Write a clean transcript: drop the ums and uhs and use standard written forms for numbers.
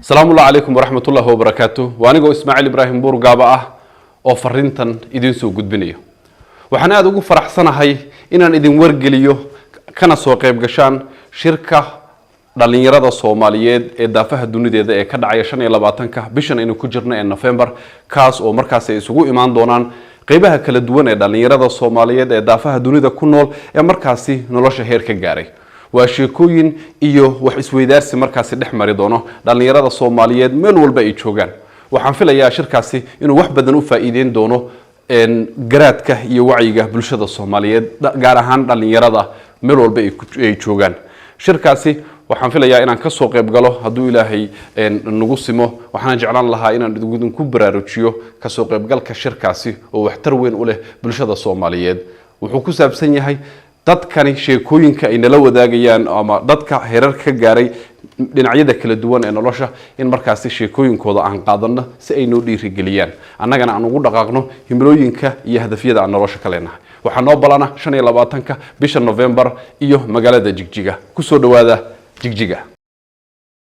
السلام الله عليكم ورحمة الله وبركاته وأنا إسماعيل إبراهيم بورقابة oo farintan idin soo gudbinayo waxaan aad ugu faraxsanahay inaan idin wargeliyo kana soo qayb gashaan shirka dhalinyarada Soomaaliyeed ee daafaha dunideeda ee ka dhacaya 25ka bishan inuu ku jirno ee November kaas oo markaas ay isugu imaan doonaan qaybaha kala duwan ee dhalinyarada Soomaaliyeed ee daafaha dunida ku nool ee markaasi nolosha heer ka gaaray waa sheekooyin iyo wax isweydaarsi markaasi dhex mari doono dhalinyarada Soomaaliyeed meel walba ay joogaan waxaan filayaa shirkaasi inuu wax badan u faa'iideyn doono garaadka iyo wacyiga bulshada Soomaaliyeed gaar ahaan dhalinyarada meel walba ay joogaan shirkaasi waxaan filayaa inaan ka soo qayb galo haduu Ilaahay nagu simo waxaan jeclaan lahaa inaan idin ku baraarujiyo ka soo qayb galka shirkaasi oo waxtar weyn u leh bulshada Soomaaliyeed wuxuu ku saabsan yahay dadkani sheekooyinka ay nala wadaagayaan ama dadka heerarka gaaray dhinacyada kala duwan ee nolosha in markaasi sheekooyinkooda aan qaadano si ay noo dhiirigeliyaan annagana aan ugu dhaqaaqno himilooyinka iyo hadafyada aan nolosha ka leenahay waxaan noo balana 25ka bisha November iyo magaalada Jigjiga ku soo dhawaada Jigjiga